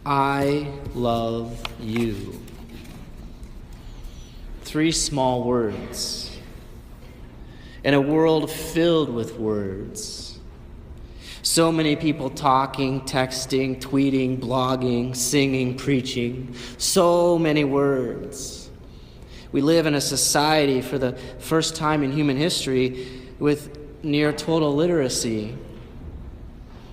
I love you. 3 small words. In a world filled with words. So many people talking, texting, tweeting, blogging, singing, preaching. So many words. We live in a society for the first time in human history with near total literacy.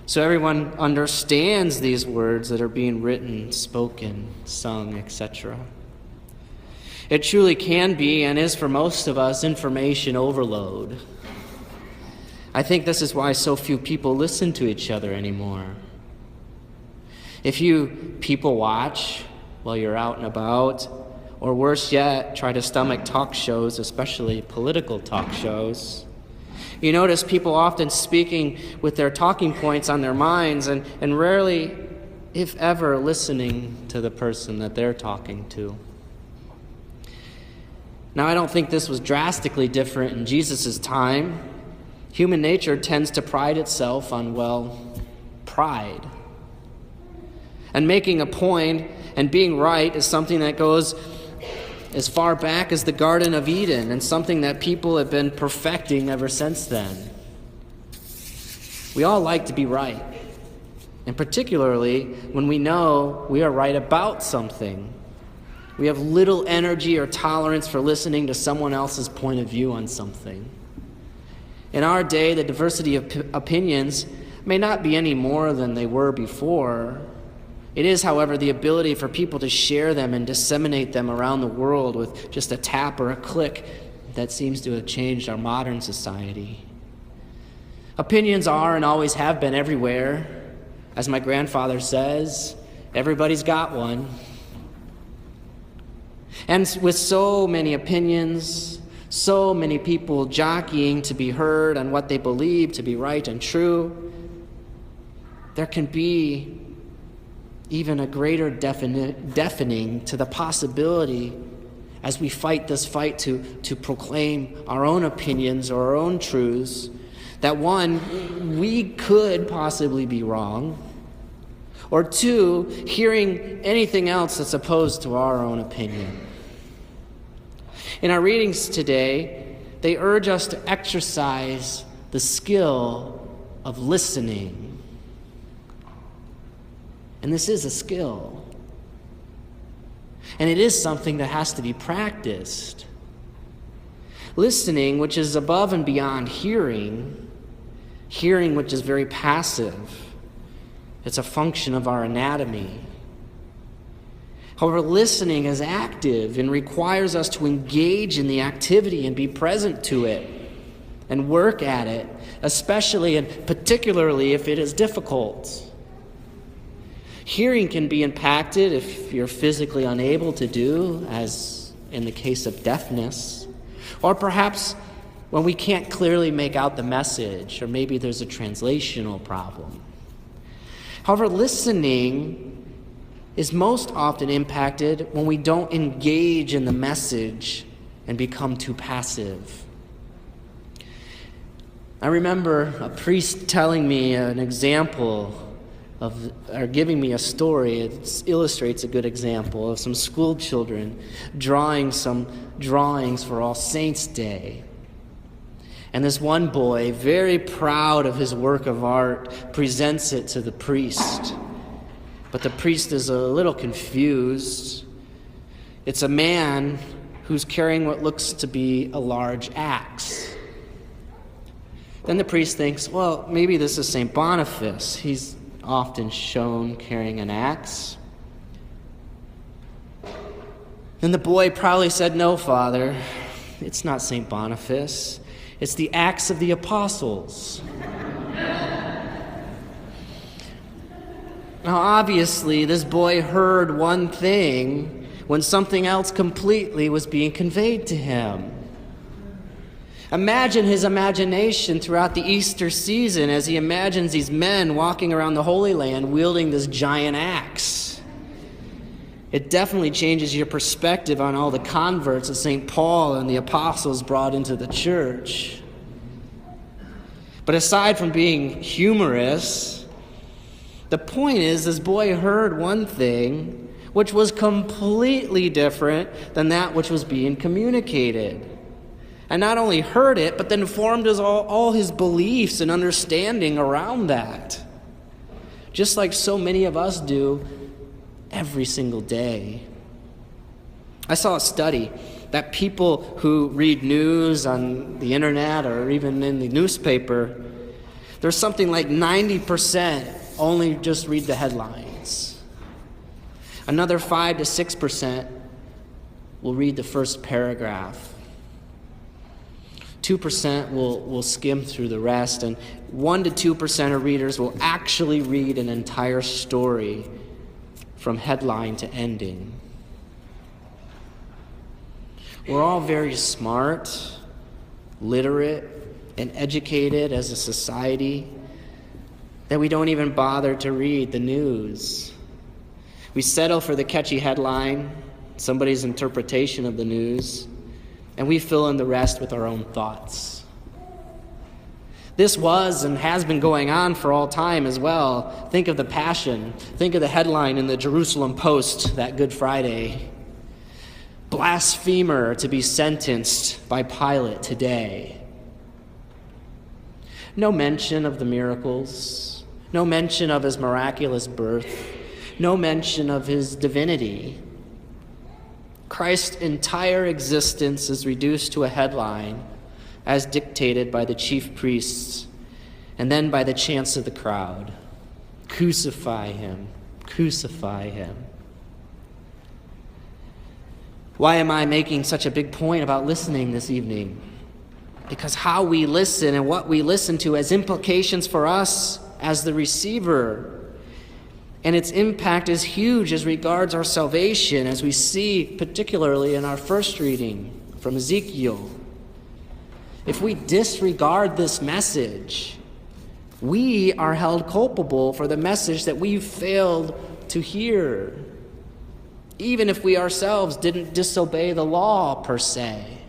So everyone understands these words that are being written, spoken, sung, etc. It truly can be, and is for most of us, information overload. I think this is why so few people listen to each other anymore. If you people watch while you're out and about, or worse yet, try to stomach talk shows, especially political talk shows, you notice people often speaking with their talking points on their minds and rarely, if ever, listening to the person that they're talking to. Now, I don't think this was drastically different in Jesus' time. Human nature tends to pride itself on, pride. And making a point and being right is something that goes as far back as the Garden of Eden, and something that people have been perfecting ever since then. We all like to be right, and particularly when we know we are right about something. We have little energy or tolerance for listening to someone else's point of view on something. In our day, the diversity of opinions may not be any more than they were before. It is, however, the ability for people to share them and disseminate them around the world with just a tap or a click that seems to have changed our modern society. Opinions are and always have been everywhere. As my grandfather says, everybody's got one. And with so many opinions, so many people jockeying to be heard on what they believe to be right and true, there can be even a greater deafening to the possibility as we fight this fight to proclaim our own opinions or our own truths, that 1, we could possibly be wrong, or 2, hearing anything else that's opposed to our own opinion. In our readings today, they urge us to exercise the skill of listening. And this is a skill. And it is something that has to be practiced. Listening, which is above and beyond hearing which is very passive. It's a function of our anatomy. However, listening is active and requires us to engage in the activity and be present to it and work at it, especially and particularly if it is difficult. Hearing can be impacted if you're physically unable to do, as in the case of deafness, or perhaps when we can't clearly make out the message, or maybe there's a translational problem. However, listening is most often impacted when we don't engage in the message and become too passive. I remember a priest telling me an example or giving me a story. It illustrates a good example of some school children drawing some drawings for All Saints' Day. And this one boy, very proud of his work of art, presents it to the priest. But the priest is a little confused. It's a man who's carrying what looks to be a large axe. Then the priest thinks, maybe this is St. Boniface. He's often shown carrying an axe. Then the boy proudly said, "No, Father, it's not St. Boniface. It's the axe of the apostles." Now, obviously, this boy heard one thing when something else completely was being conveyed to him. Imagine his imagination throughout the Easter season as he imagines these men walking around the Holy Land wielding this giant axe. It definitely changes your perspective on all the converts that St. Paul and the apostles brought into the church. But aside from being humorous, The point is, this boy heard one thing which was completely different than that which was being communicated. And not only heard it, but then formed all his beliefs and understanding around that. Just like so many of us do every single day. I saw a study that people who read news on the internet or even in the newspaper, there's something like 90% only just read the headlines. Another 5 to 6% will read the first paragraph. 2% will skim through the rest, and 1 to 2% of readers will actually read an entire story from headline to ending. We're all very smart, literate, and educated as a society that we don't even bother to read the news. We settle for the catchy headline, somebody's interpretation of the news, and we fill in the rest with our own thoughts. This was and has been going on for all time as well. Think of the Passion. Think of the headline in the Jerusalem Post that Good Friday. Blasphemer to be sentenced by Pilate today. No mention of the miracles. No mention of his miraculous birth. No mention of his divinity. Christ's entire existence is reduced to a headline as dictated by the chief priests and then by the chants of the crowd. Crucify him, crucify him. Why am I making such a big point about listening this evening? Because how we listen and what we listen to has implications for us as the receiver. And its impact is huge as regards our salvation, as we see particularly in our first reading from Ezekiel. If we disregard this message, we are held culpable for the message that we've failed to hear, even if we ourselves didn't disobey the law per se.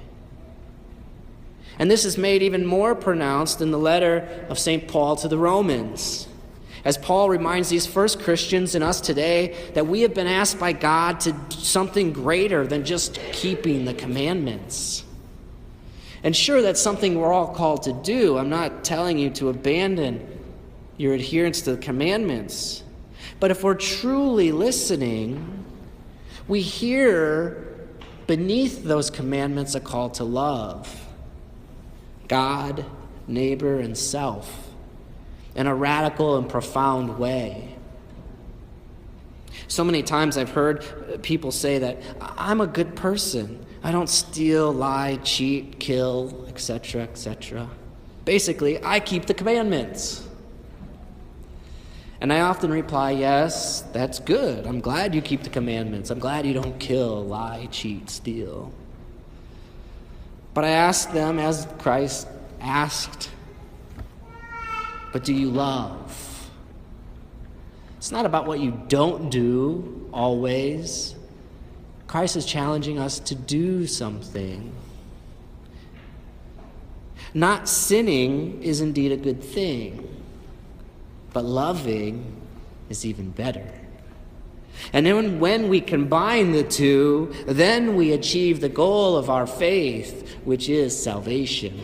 And this is made even more pronounced in the letter of St. Paul to the Romans, as Paul reminds these first Christians and us today that we have been asked by God to do something greater than just keeping the commandments. And sure, that's something we're all called to do. I'm not telling you to abandon your adherence to the commandments. But if we're truly listening, we hear beneath those commandments a call to love God, neighbor, and self in a radical and profound way. So many times I've heard people say that I'm a good person. I don't steal, lie, cheat, kill, etc., etc. Basically, I keep the commandments. And I often reply, yes, that's good. I'm glad you keep the commandments. I'm glad you don't kill, lie, cheat, steal. But I ask them, as Christ asked, but do you love? It's not about what you don't do always. Christ is challenging us to do something. Not sinning is indeed a good thing, but loving is even better. And then when we combine the two, then we achieve the goal of our faith, which is salvation.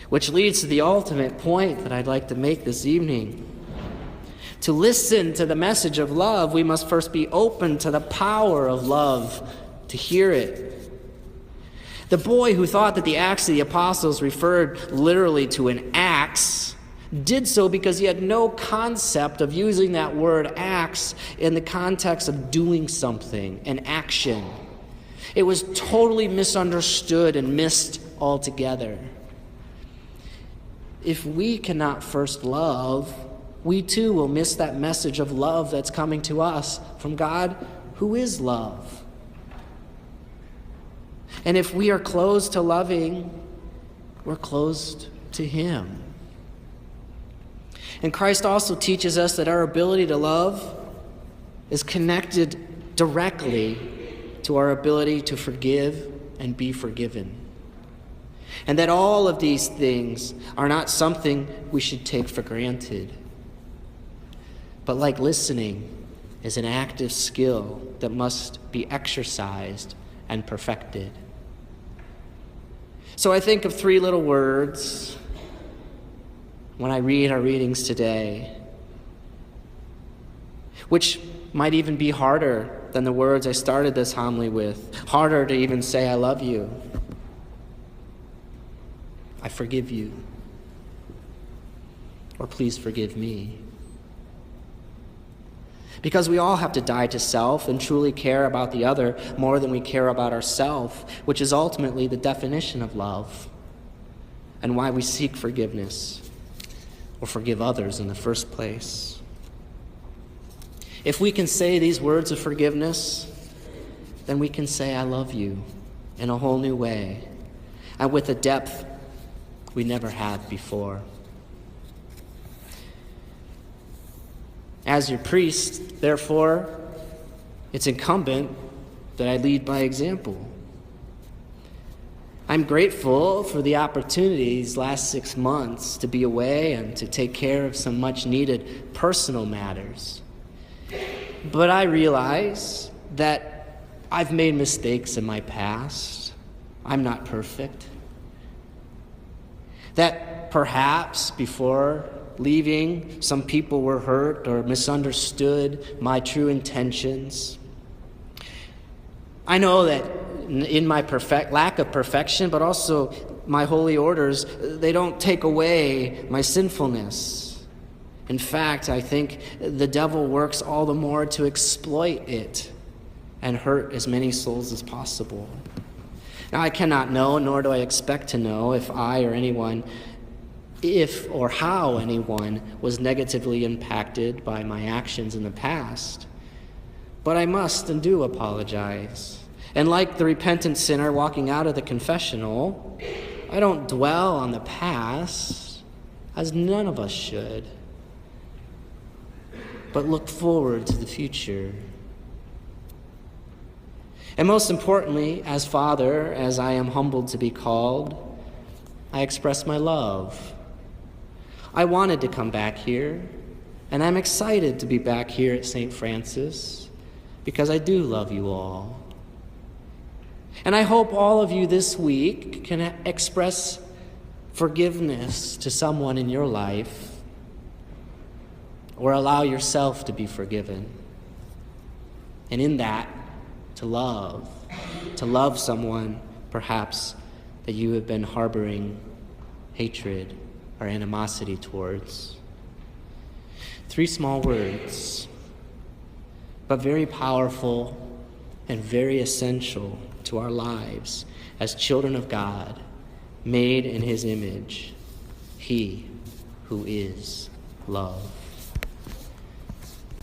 Which leads to the ultimate point that I'd like to make this evening. To listen to the message of love, we must first be open to the power of love to hear it. The boy who thought that the Acts of the Apostles referred literally to an axe did so because he had no concept of using that word axe in the context of doing something, an action. It was totally misunderstood and missed altogether. If we cannot first love, we too will miss that message of love that's coming to us from God, who is love. And if we are closed to loving, we're closed to Him. And Christ also teaches us that our ability to love is connected directly to our ability to forgive and be forgiven. And that all of these things are not something we should take for granted. but like listening, is an active skill that must be exercised and perfected. So I think of three little words when I read our readings today, which might even be harder than the words I started this homily with, harder to even say I love you. I forgive you. Or please forgive me. Because we all have to die to self and truly care about the other more than we care about ourselves, which is ultimately the definition of love and why we seek forgiveness or forgive others in the first place. If we can say these words of forgiveness, then we can say I love you in a whole new way and with a depth we never had before. As your priest, therefore, it's incumbent that I lead by example. I'm grateful for the opportunity these last 6 months to be away and to take care of some much-needed personal matters. But I realize that I've made mistakes in my past. I'm not perfect. That perhaps before leaving, some people were hurt or misunderstood my true intentions. I know that in my lack of perfection, but also my holy orders, they don't take away my sinfulness. In fact, I think the devil works all the more to exploit it and hurt as many souls as possible. Now, I cannot know, nor do I expect to know, if or how anyone was negatively impacted by my actions in the past. But I must and do apologize. And like the repentant sinner walking out of the confessional, I don't dwell on the past, as none of us should, but look forward to the future. And most importantly, as Father, as I am humbled to be called, I express my love. I wanted to come back here, and I'm excited to be back here at St. Francis because I do love you all. And I hope all of you this week can express forgiveness to someone in your life or allow yourself to be forgiven. And in that, to love someone perhaps that you have been harboring hatred or animosity towards. 3 small words, but very powerful and very essential to our lives as children of God, made in His image, He who is love.